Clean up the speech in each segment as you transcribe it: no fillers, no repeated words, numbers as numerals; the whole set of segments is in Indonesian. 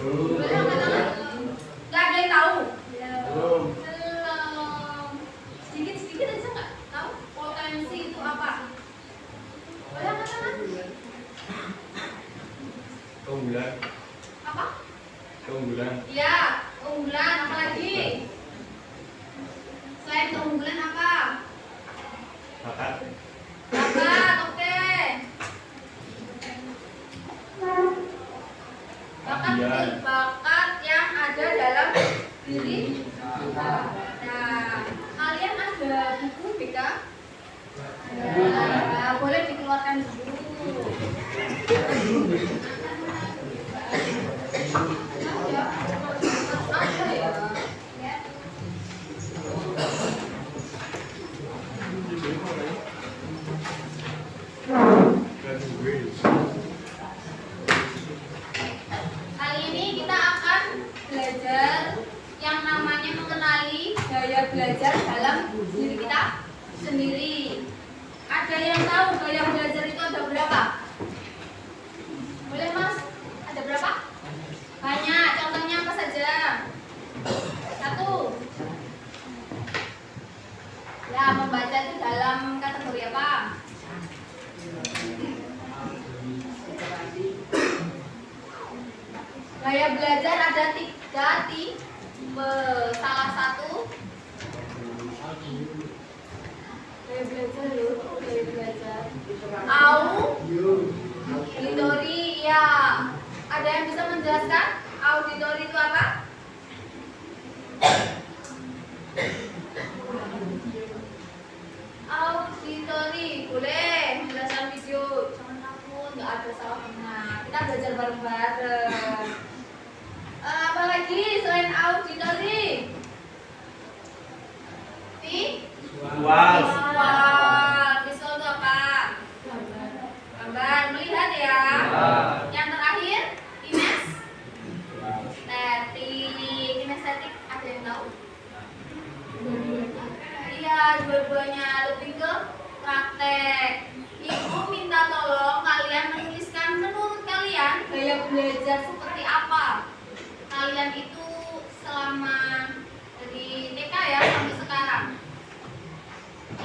Boleh angkat tangan? Gak ada yang tahu? Belum. Belum. Sedikit aja nggak tahu potensi itu apa? Boleh angkat tangan? Keunggulan. Apa? Keunggulan. Iya, keunggulan. Apa lagi? Selain keunggulan apa? Bakat. Bakat, oke. Bakat betul, bakat yang ada dalam diri kita. Nah, kalian ada buku BK? Nah, boleh dikeluarkan dulu. Ada ya? Ya. Kali ini kita akan belajar yang namanya mengenali gaya belajar dalam diri kita sendiri. Ada yang tahu gaya belajar itu ada berapa? Boleh Mas? Ada berapa? Banyak. Contohnya apa saja? Satu. Ya, membaca itu dalam kategori apa? Gaya belajar ada 3 tipe. Salah satu gaya belajar loh, gaya belajar. Auditori, ya. Ada yang bisa menjelaskan auditori itu apa? Auditori, boleh menjelaskan video. Jangan takut, nggak ada salah benar. Kita belajar bareng-bareng. Apalagi selain auditori? Visual. Visual itu apa? Gambar, melihat ya. Yang terakhir, kinestetik. Ada yang tahu? Iya, dua-duanya lebih ke praktek. Ibu minta tolong kalian menuliskan menurut kalian gaya belajar seperti apa kalian itu selama dari TK ya sampai sekarang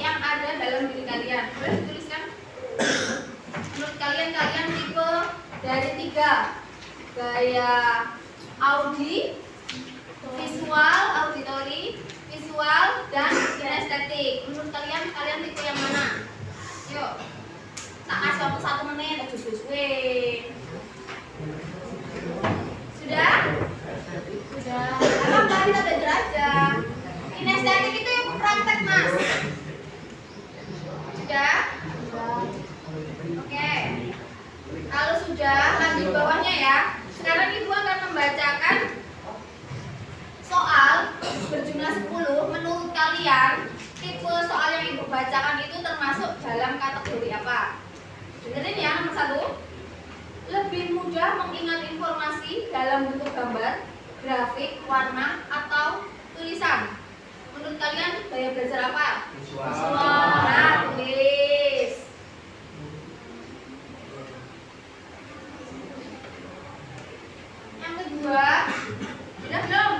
yang ada dalam diri kalian. Boleh dituliskan menurut kalian tipe dari 3 gaya auditori, visual, dan kinestetik. Menurut kalian tipe yang mana? Yuk, tak kasih waktu 1 menit. Sudah? Apa kita belajar aja? Kinestetik itu yang praktek, Mas. Sudah? Oke. Kalau sudah, lanjut bawahnya ya. Sekarang Ibu akan membacakan soal berjumlah 10. Menurut kalian, tipe soal yang Ibu bacakan itu termasuk dalam kategori apa? Dengerin ya, nomor 1. Lebih mudah mengingat informasi dalam bentuk gambar, grafik, warna, atau tulisan. Menurut kalian gaya belajar apa? Visual. Nah, tulis. Yang kedua, sudah belum?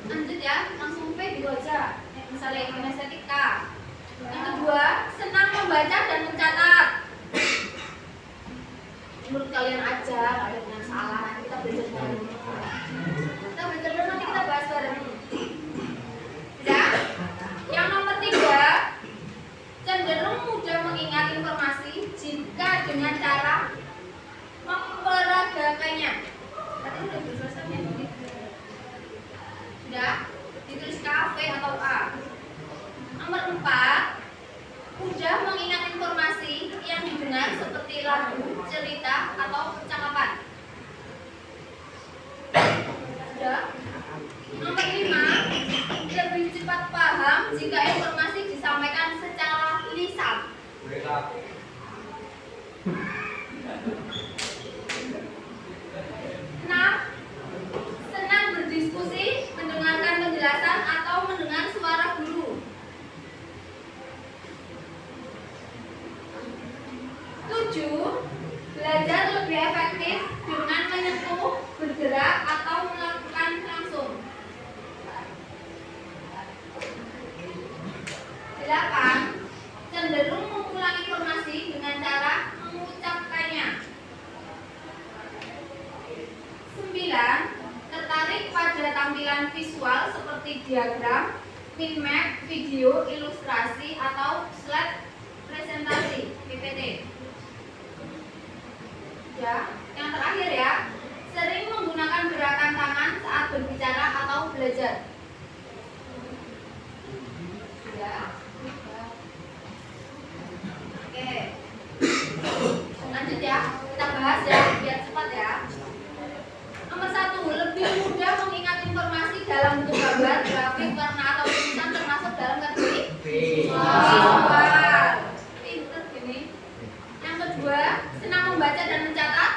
Lanjut ya, langsung P dulu aja. Misalnya kinestetik K. Yang kedua, senang membaca dan mencatat. Menurut kalian aja, nggak ada yang salah. Nanti kita belajar bareng. Nanti kita bahas bareng. Sudah? Yang nomor 3, cenderung mudah mengingat informasi jika dengan cara memperagakannya. Tadi udah selesai ya? Sudah? Ditulis KV atau A. Nomor 4, mudah mengingat informasi yang didengar seperti lagu, cerita, atau percakapan. Sudah? Nomor 5, lebih cepat paham jika informasi disampaikan secara lisan. Enam, senang berdiskusi, mendengarkan penjelasan, atau mendengar suara guru. 7, belajar lebih efektif dengan menyentuh diagram, mind map, video, ilustrasi, atau slide presentasi PPT. Ya, yang terakhir ya, sering menggunakan gerakan tangan saat berbicara atau belajar. Ya. Oke. Lanjut ya, kita bahas ya, biar cepat ya. Nomor 1, lebih mudah mengingat informasi dalam bentuk gambar, grafik, warna atau tulisan termasuk dalam kategori visual. Pinter gini. Yang kedua, senang membaca dan mencatat.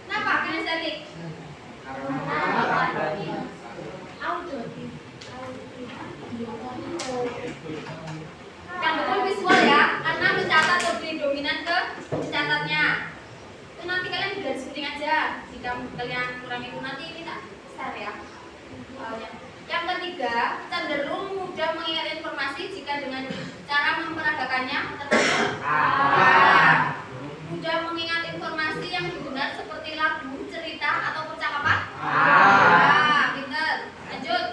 Kenapa kinestetik? Yang betul visual ya, karena mencatat lebih dominan ke mencatatnya. Itu nanti kalian garis penting aja. Jika kalian kurang itu nanti ini tak besar ya. Yang ketiga, cenderung mudah mengingat informasi jika dengan cara memperagakannya termasuk mudah mengingat informasi yang benar seperti lagu, cerita, atau percakapan. Pinter. Lanjut.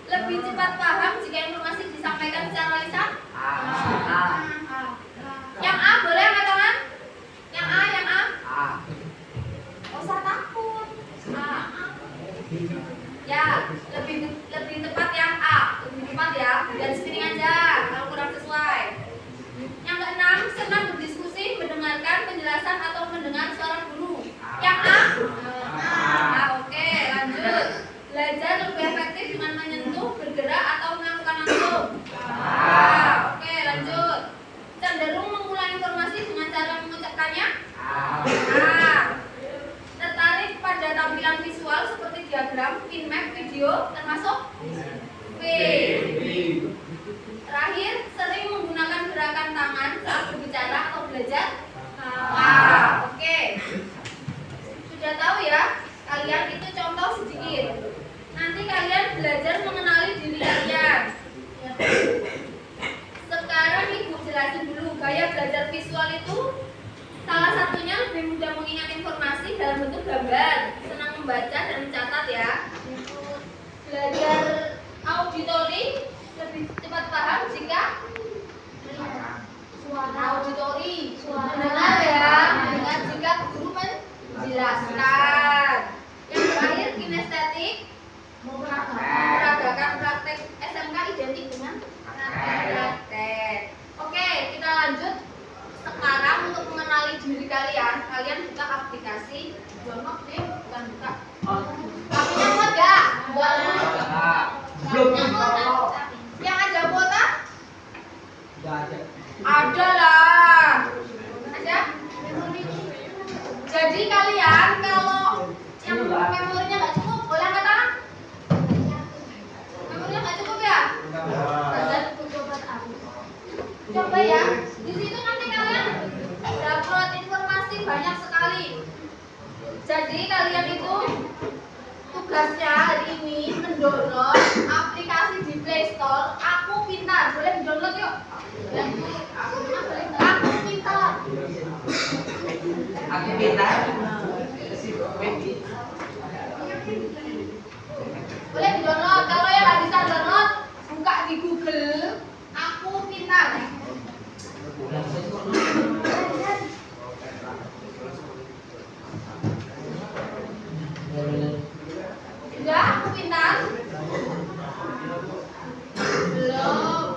Lebih cepat paham jika informasi disampaikan secara lisan. Yang A boleh angkat tangan? Yang A, yang A. Gak usah takut. Ya, lebih tepat yang A. Lebih tepat ya. Dan screening aja kalau kurang sesuai. Yang keenam, senang berdiskusi, mendengarkan penjelasan atau mendengar suara guru. Yang A. Oke, lanjut. Belajar lebih efektif dengan menyentuh, bergerak, atau melakukan langsung. Oke, lanjut. Cenderung mengulang informasi dengan cara mengucapkannya. Tertarik pada tampilan visual seperti diagram, mind map, video, termasuk B. Terakhir, sering menggunakan gerakan tangan saat berbicara atau belajar. Oke. Sudah tahu ya, kalian itu contoh sedikit. Nanti kalian belajar mengenali diri kalian. Sekarang Ibu jelasin dulu gaya belajar visual itu. Salah satunya lebih mudah mengingat informasi dalam bentuk gambar, senang membaca dan mencatat ya. Belajar auditori lebih cepat paham jika auditori mendengar ya, mendengar jika guru menjelaskan. Yang terakhir kinestetik, memperagakan praktek SMK identik dengan praktek. Oke, kita lanjut. Sekarang untuk mengenali diri kalian, kalian buka aplikasi Download deh, bukan buka. Aplikasinya muat gak? Belum. Yang ada kuota? Ada lah. Ada? Jadi kalian kalau yang memorinya nggak cukup, boleh angkat tangan. Memorinya nggak cukup ya? Coba ya. Di situ nanti kalian dapat informasi banyak sekali. Jadi kalian itu tugasnya hari ini mendownload aplikasi di Play Store. Aku Pintar, boleh download yuk. Aku Pintar. Boleh di-download. Kalau yang nggak bisa download, buka di Google. Aku Pintar. Sudah, Aku Pintar. Belum.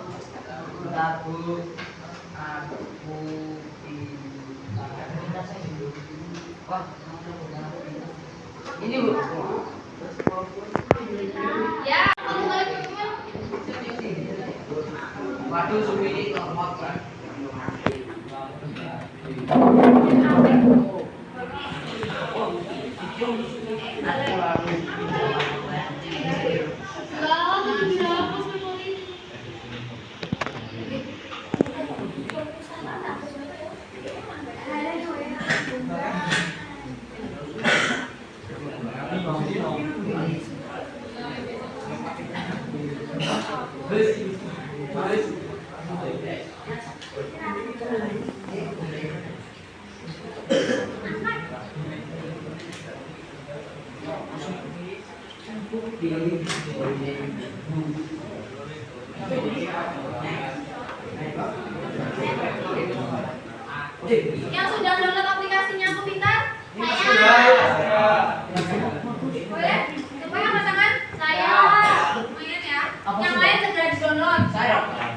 Ini Bu. Ya, kalau balik ke Waduh, Sumini ngomong kan. Yang sudah download aplikasinya Aku Pintar? Boleh? Supaya angkat tangan? Saya. Lumayan ya. Yang lain segera di-download.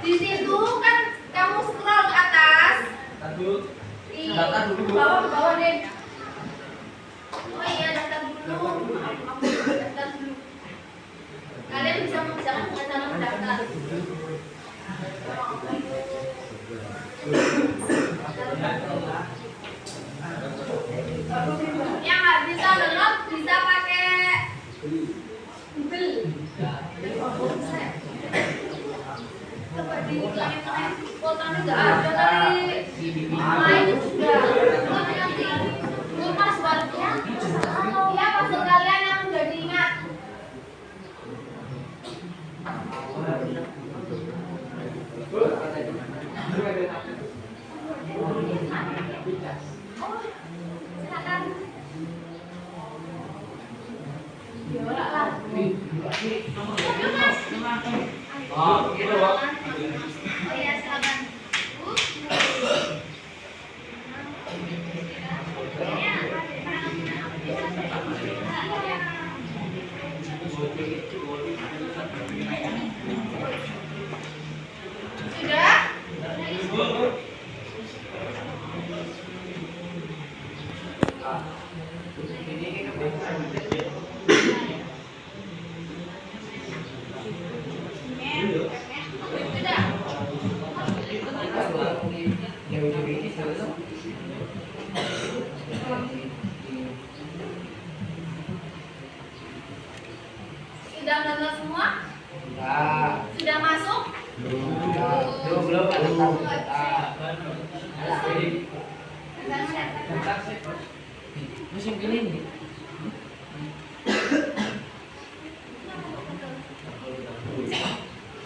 Di situ kan kamu scroll ke atas. Di bawah deh. Oh iya, daftar dulu. Daftar dulu. Kalian bisa mengerjakan dengan cara mendaftar. Yang nggak bisa download bisa pakai Google. Coba di kuotanya nggak ada tadi. Main sudah. Nanti ini passwordnya. Ya password kalian yang udah diingat. Oh, gitu, Pak. Oh iya, silakan. Sudah? Sudah download semua? Sudah masuk? Belum musim ini nih.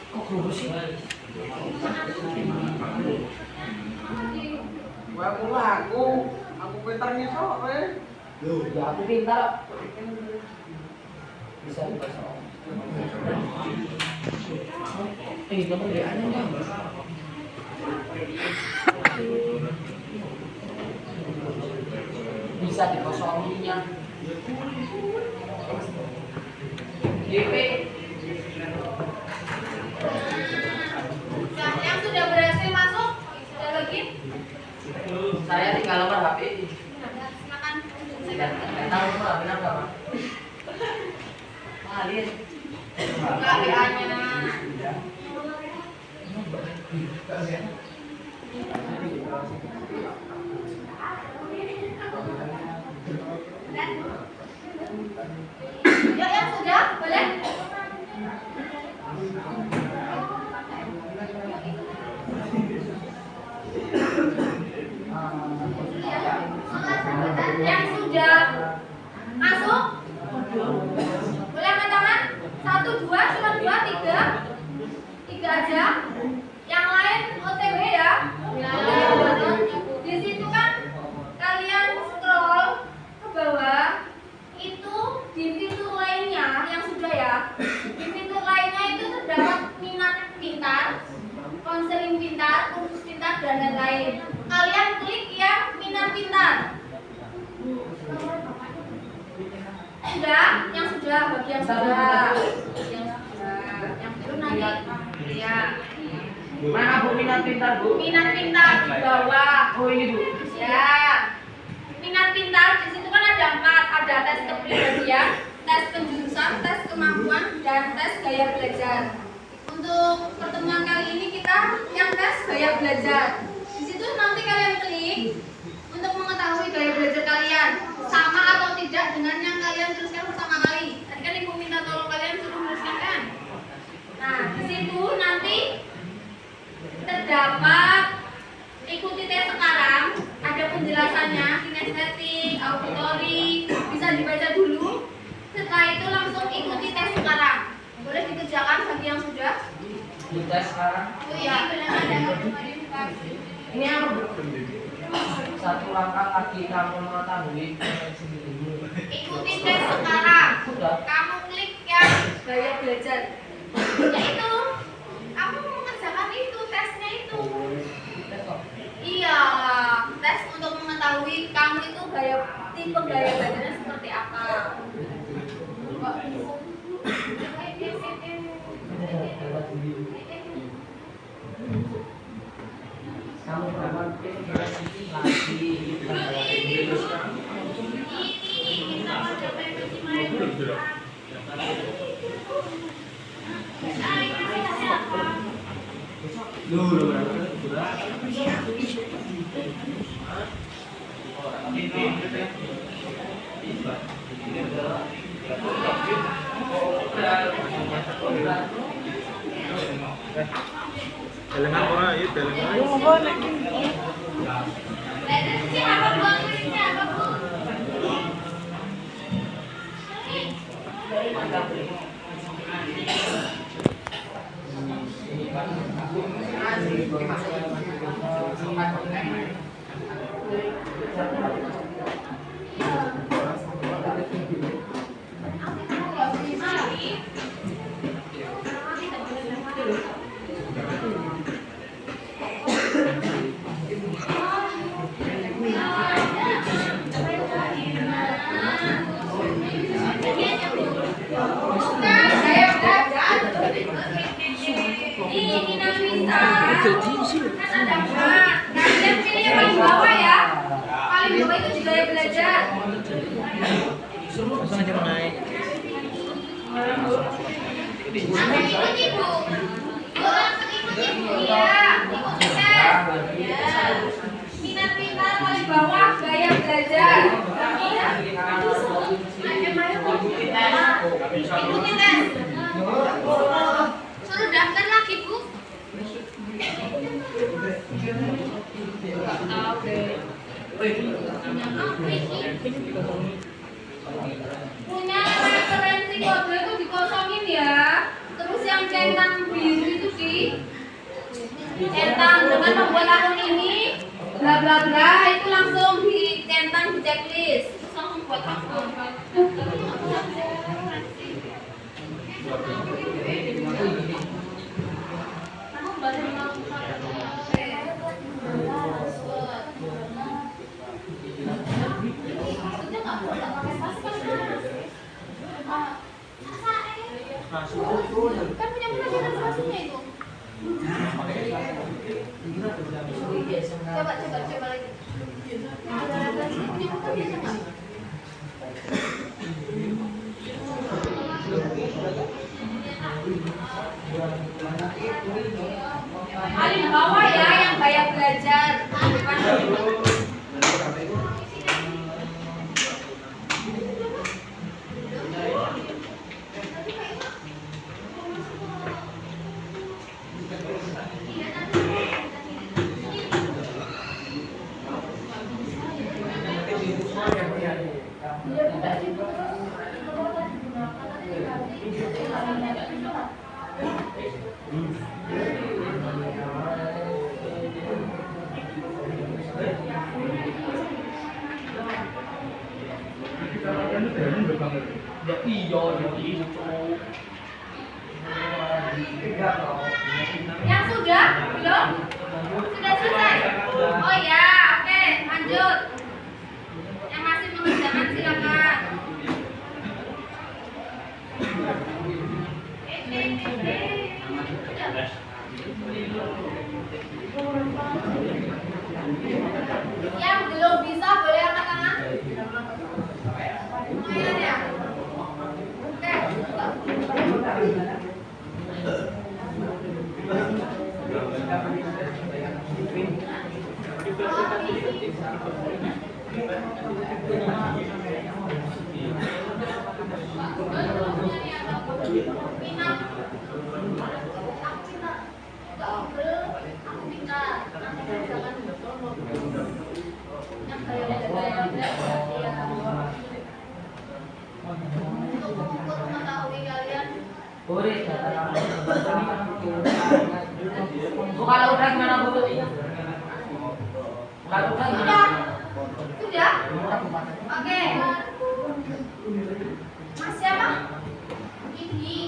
Kok kerubuk sih? Aku pintarnya sok, Ya aku pintar. Bisa bahasa Om. Nomor WA-nya enggak? Bisa dikosonginya. GP. Yang sudah berhasil masuk? Sudah login? Saya tinggal nomor HP. Silakan. Tahu nomor HP berapa? Kalian. Enggak WA-nya. Ya, yang sudah, boleh? Yang sudah masuk? Boleh angkat tangan? 1, 2, cuma 2, 3. 3 aja. Yang lain OTW ya. Di situ kan kalian scroll ke bawah. Itu di fitur lainnya yang sudah ya. Di fitur lainnya itu terdapat minat pintar, konseling pintar, kursus pintar dan lain-lain. Kalian klik yang minat pintar. Sudah, yang sudah, bagi yang sudah, yang itu nanti, ya. Mana Bu minat pintar, Bu? Minat pintar di bawah. Oh, ini, Bu. Ya, minat pintar di situ kan ada 4, ada tes kepribadian, tes penjurusan, tes kemampuan, dan tes gaya belajar. Untuk pertemuan kali ini kita yang tes gaya belajar. Di situ nanti kalian klik untuk mengetahui gaya belajar kalian sama atau tidak dengan yang kalian teruskan pertama kali. Tadi kan Ibu minta tolong kalian suruh meneruskan kan? Nah, di situ nanti terdapat ikuti tes sekarang, ada penjelasannya, kinestetik, auditori, bisa dibaca dulu. Setelah itu langsung ikuti tes sekarang. Boleh dikerjakan bagi yang sudah? Di tes sekarang. Oh iya, Ini apa, Bu? Satu langkah lagi kamu mengetahui. ikuti tes sekarang. Sudah. Kamu klik yang gaya belajar. Yaitu aku mengerjakan itu tesnya itu. Iya, tes untuk mengetahui kamu itu tipe gaya belajarnya seperti apa. Kamu berapa lagi? Dalengan ora, ya dalengan. Kalian pilih yang paling bawah ya. Paling bawah itu juga ya belajar. Langsung aja naik. Langsung ikut ibu. Langsung ikut ibu ya. Ikut tes. Ya. Minat paling bawah gaya belajar. Ikutin tes. Suruh daftar lagi bu. Punya referensi kode itu dikosongin ya. Terus yang centang biru itu centang dengan membuat akun ini bla bla bla itu langsung dicentang di checklist. Terus langsung buat akun. Kan punya passwordnya itu. Coba lagi. Paling bawah ya yang gaya belajar. Yang sudah? Belum? Sudah selesai? Oh ya, oke, lanjut. Yang masih mengerjakan silakan. Yang belum bisa boleh angkat tangan. Lumayan ya? Oke. Kalau udah gimana bu? Kalau udah gimana? Sudah? Oke. Mas siapa? Ini.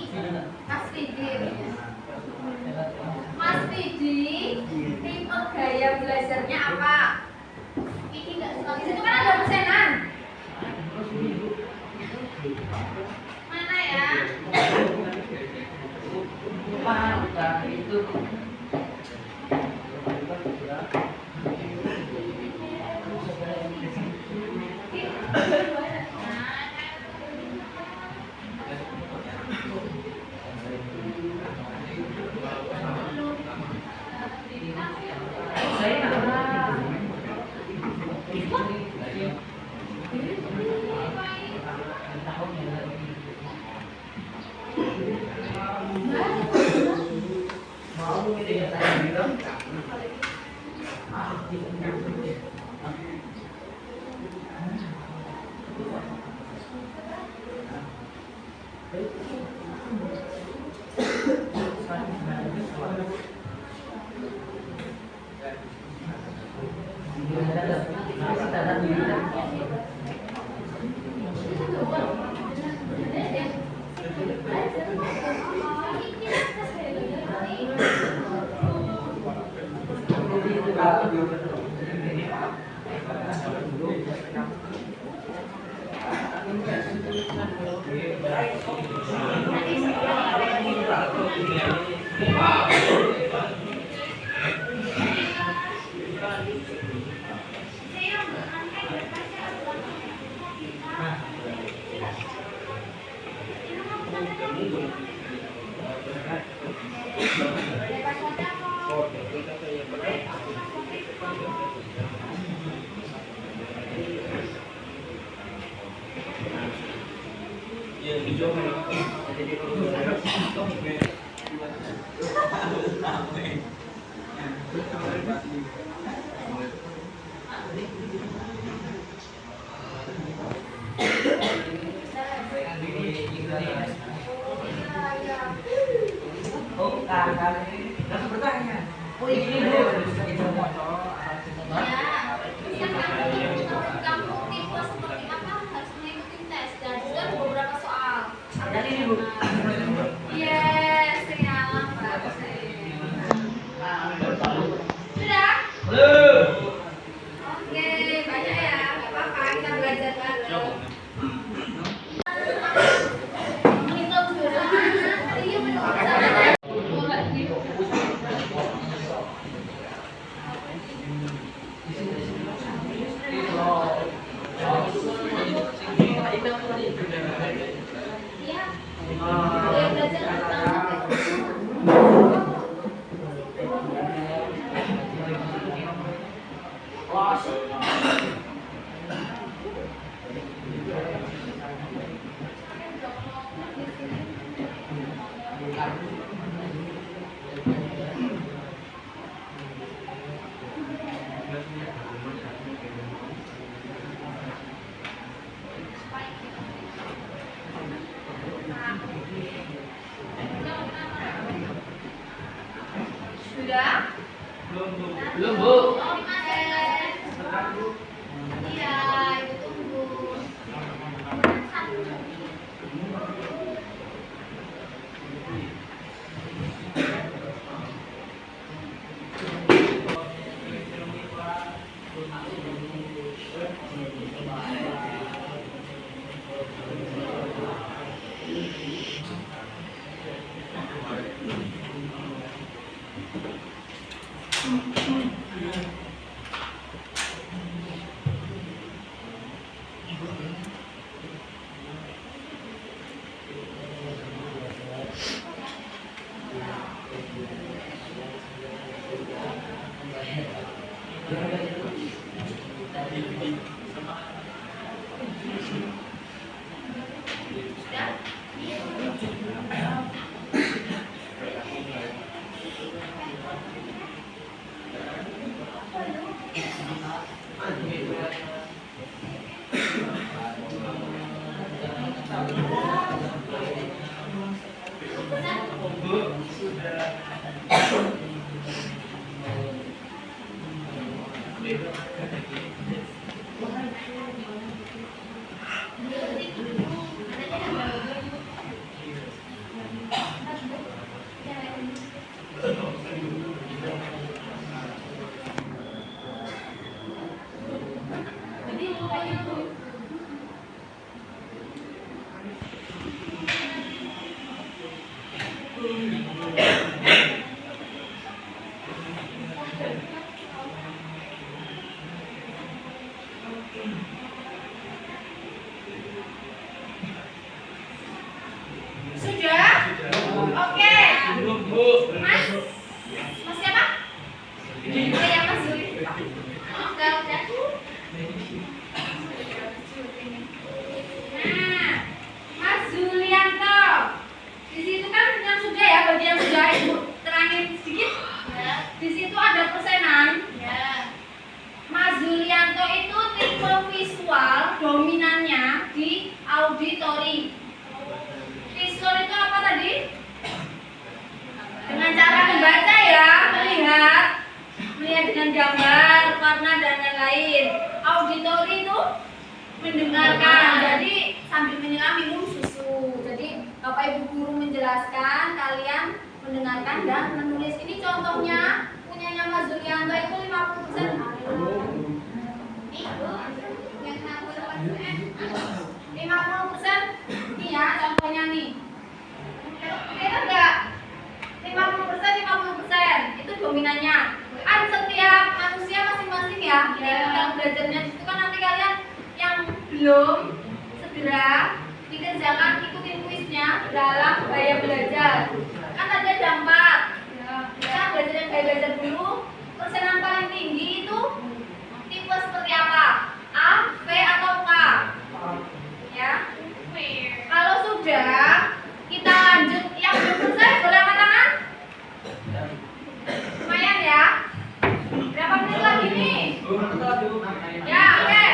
Oh, kakak langsung bertanya. Oh, ini dulu. Ya, menurut kamu tipe seperti apa harus mengikuti tes dan juga ada beberapa soal. Jadi ini, Bu. Yes, siap, bagus. Sudah? Belum. Oke, banyak ya. Gak apa-apa, kita belajar bareng. Minum dulu. Iya, minum. Iya. Boleh belajar tentang sudah? Belum, Bu. Oke. Iya, itu tunggu. Sudah? Oke. Mas? Mas siapa? Oh ya, Mas Zul. Udah. Nah, Mas Zulianto. Di situ kan yang sudah ya, bagian sudah Ibu terangin sedikit. Ya, Di situ ada persenan. ya. tipe visual dominannya di auditori. Visual itu apa tadi? Dengan cara membaca ya, melihat dengan gambar, warna dan lain-lain. Auditori itu mendengarkan. Jadi sambil menyelam minum susu. Jadi Bapak Ibu guru menjelaskan, kalian mendengarkan dan menulis. Ini contohnya punyanya Mas Zulianto itu 50%. Yang 50%. Ini ya contohnya nih. Kira enggak? 50% itu dominannya. Kan setiap manusia masing-masing ya. Dalam belajarnya itu kan nanti kalian yang belum segera dikerjakan ikutin kuisnya dalam gaya belajar. Kan tadi ada 4. Kita belajar yang gaya belajar dulu. Persenan paling tinggi itu tipe seperti apa? A, V atau K? Ya. Kalau sudah kita lanjut yang belum selesai boleh angkat tangan? Lumayan ya. Berapa menit lagi nih? Ya, oke.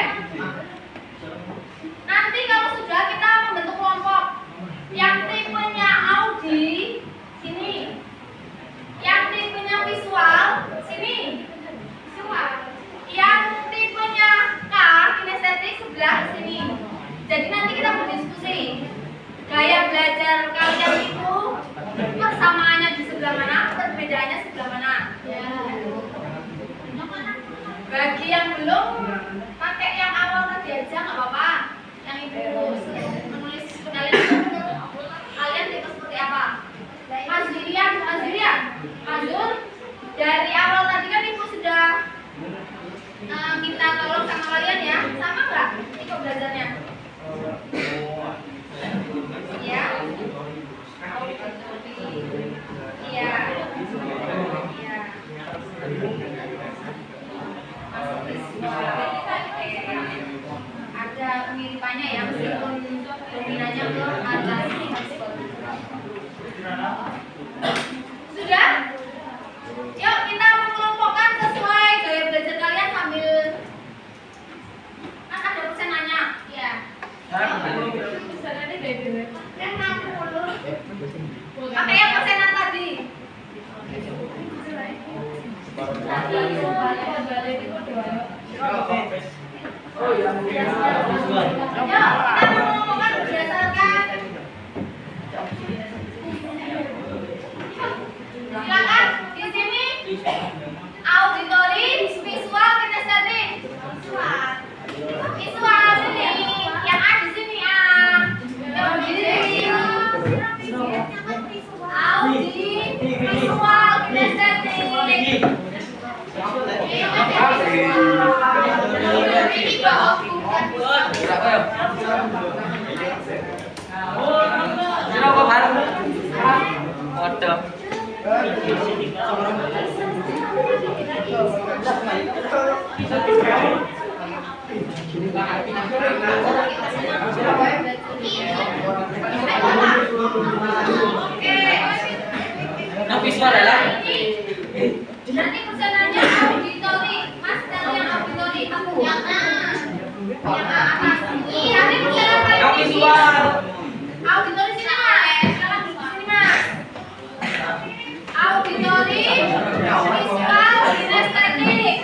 Nanti kalau sudah kita membentuk kelompok yang tipenya Audi sini, yang tipenya visual sini, yang tipenya K kinestetik sebelah sini. Jadi nanti kita berdiskusi gaya belajar kalian itu persamaannya di sebelah mana, perbedaannya sebelah mana. Bagi yang belum pakai yang awal tadi aja nggak apa-apa. Yang ibu menulis kalian tipe seperti apa? Mas Julian, Azul, dari awal tadi kan ibu sudah minta tolong sama kalian ya, sama nggak tipe belajarnya? Ya, iya, iya. Ada kemiripannya ya, meskipun dominannya belum ada. Sudah? Yuk kita mengelompokkan sesuai gaya belajar kalian sambil kan ada persenannya. Ya. Yang 60. Pakai yang persenan tadi. Oh iya, Yuk, kita mengelompokkan berdasarkan. Silakan di sini. Auditori, visual, kinestetik. Visual sini. Yang A di sini A. Yang di sini. Audi, visual, kinestetik. Kenapa bareng? Foto. Nah, visual ya. Nanti persenannya auditori. Mas dari yang auditori. Yang A. Yang A atas. Nanti persenan paling Yang tinggi. visual. Auditori sini Mas. Silakan duduk sini Mas. Auditori, visual, kinestetik.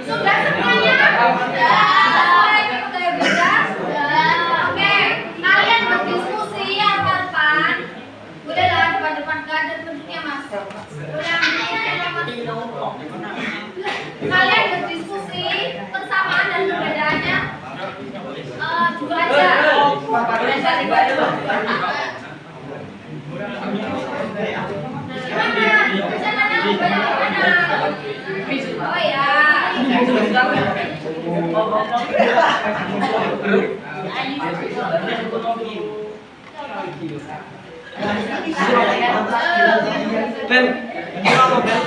Sudah semuanya? Sudah. Oke, kalian berdiskusi yang depan. Boleh lah depan-depan, gak ada bentuknya Mas. Kalian berdiskusi persamaan dan perbedaannya dua aja. Gimana? Persenannya gimana? Oh ya. Ben, kenapa Ben?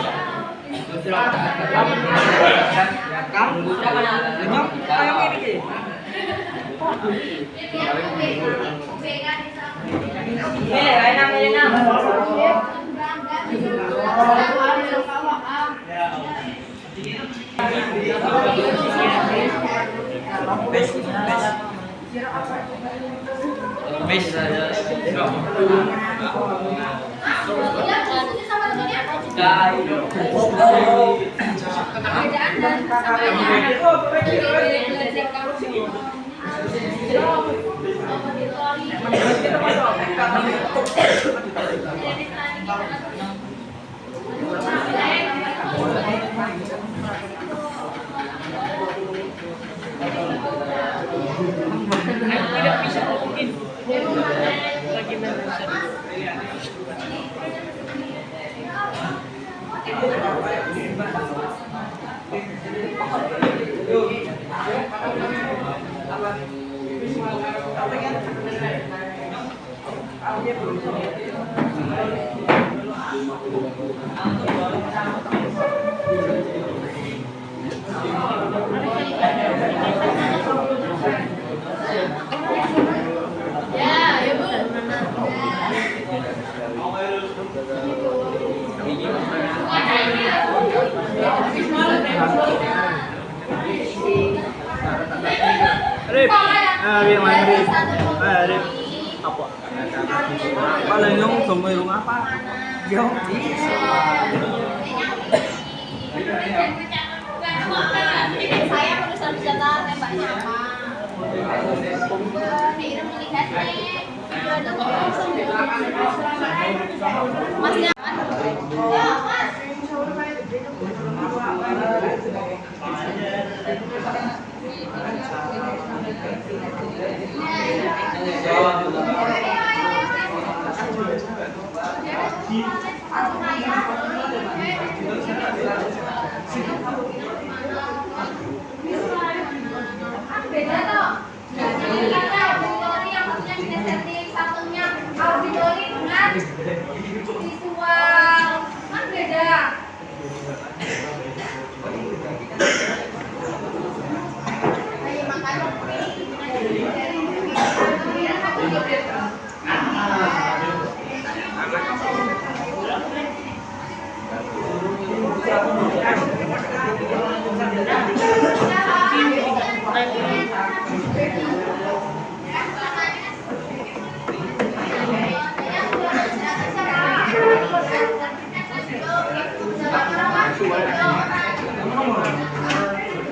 Rip, Rip main Rip, Rip apa? Paling yang gemulung apa? Jauh. Saya penulisan senjata tembaknya apa? Nih, melihat nih. Masnya. Ya, Mas. Beda toh. Jadi kita auditori yang satunya kinestetik, satunya auditori dengan visual. Kan beda.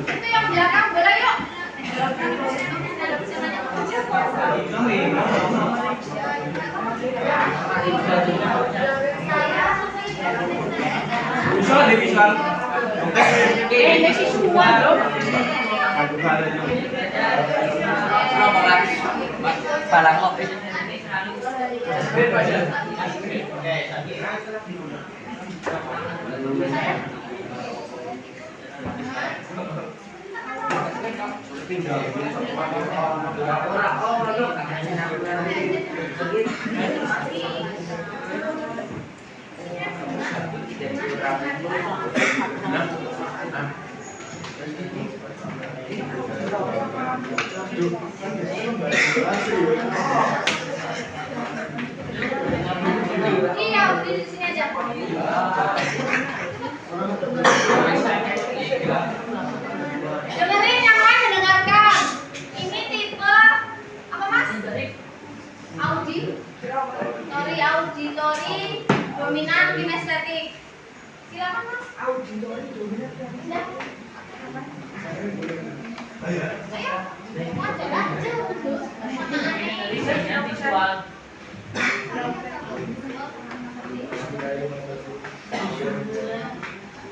Itu yang belakang boleh yuk. Visual di visual. Ini visual loh. Balang kok. Iya, di sini aja. Dengerin yang lain, dengarkan. Ini tipe apa Mas? Auditori dominan kinestetik. Silakan Mas. Auditori dominan kinestetik. Ayo, wajar aja. Visual.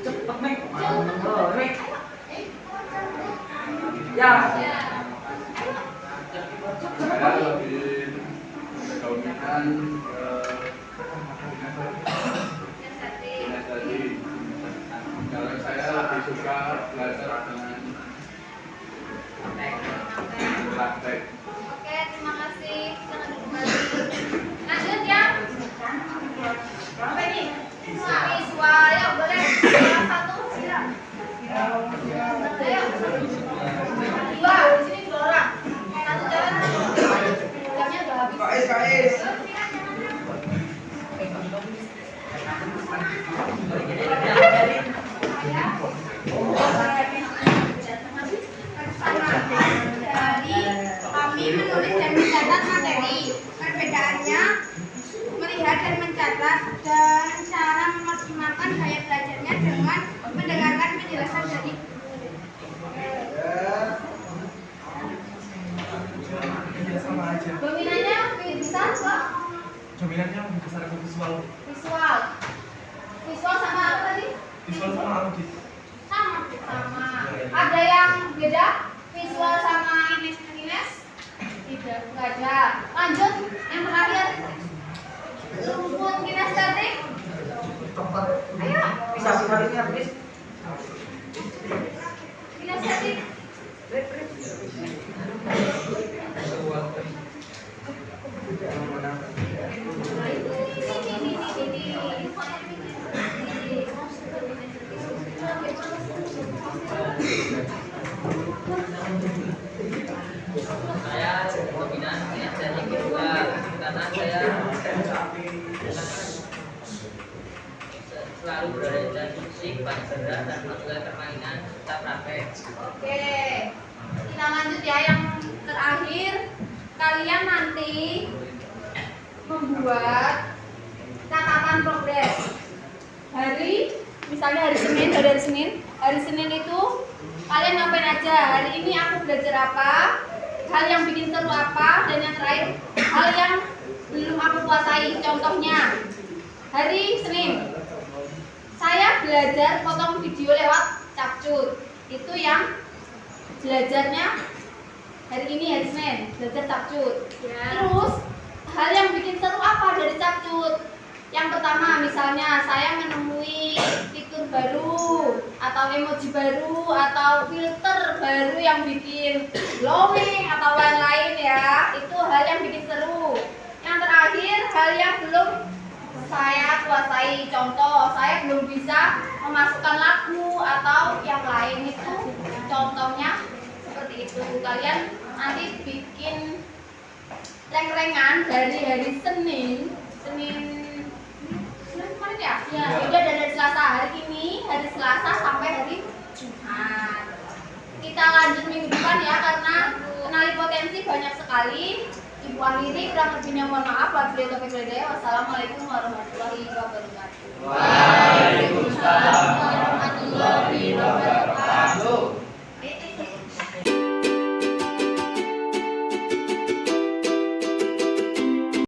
Cepet nih. Ya. Saya lebih dominan kinestetik. Kalau saya lebih suka belajar dengan praktek. Oke, terima kasih. Jangan kembali. Lanjut ya. Apa ini? Visual. Ya, boleh. Salah satu menulis dan mencatat materi. Perbedaannya melihat dan mencatat dan cara memaksimalkan gaya belajarnya dengan mendengarkan penjelasan dari Sama aja. Dominannya bisa Pak? Dominannya besar ke visual. Visual. Visual sama apa tadi? Visual sama audit. Sama. Ada yang beda? Visual sama Ines? Tidak, nggak ada. Lanjut, yang terakhir. Rumput kinestetik. Ayo. Bisa sebaliknya, please. Kinestetik. Saya dominan kinestetik kedua karena saya selalu belajar musik, banyak gerak dan melakukan permainan serta praktek. Oke. Kita lanjut ya yang terakhir. Kalian nanti membuat catatan progres. Misalnya hari Senin itu kalian ngapain aja? Hari ini aku belajar apa? Hal yang bikin seru apa? Dan yang terakhir, hal yang belum aku kuasai. Contohnya, hari Senin saya belajar potong video lewat capcut. Itu yang belajarnya hari ini, hari Senin, belajar capcut. Terus hal yang bikin seru apa dari capcut? Yang pertama, misalnya saya menemui fitur baru atau emoji baru atau filter baru yang bikin glowing atau lain-lain ya. Itu hal yang bikin seru. Yang terakhir, hal yang belum saya kuasai. Contoh, saya belum bisa memasukkan lagu atau yang lain. Itu contohnya seperti itu. Kalian nanti bikin reng-rengan dari hari Senin kemarin ya? Ya, udah dari Selasa hari ini, hari Selasa sampai hari Jumat. Kita lanjut minggu depan ya, karena kenali potensi banyak sekali. Ibu akhiri, kurang lebihnya mohon maaf. Wassalamualaikum warahmatullahi wabarakatuh.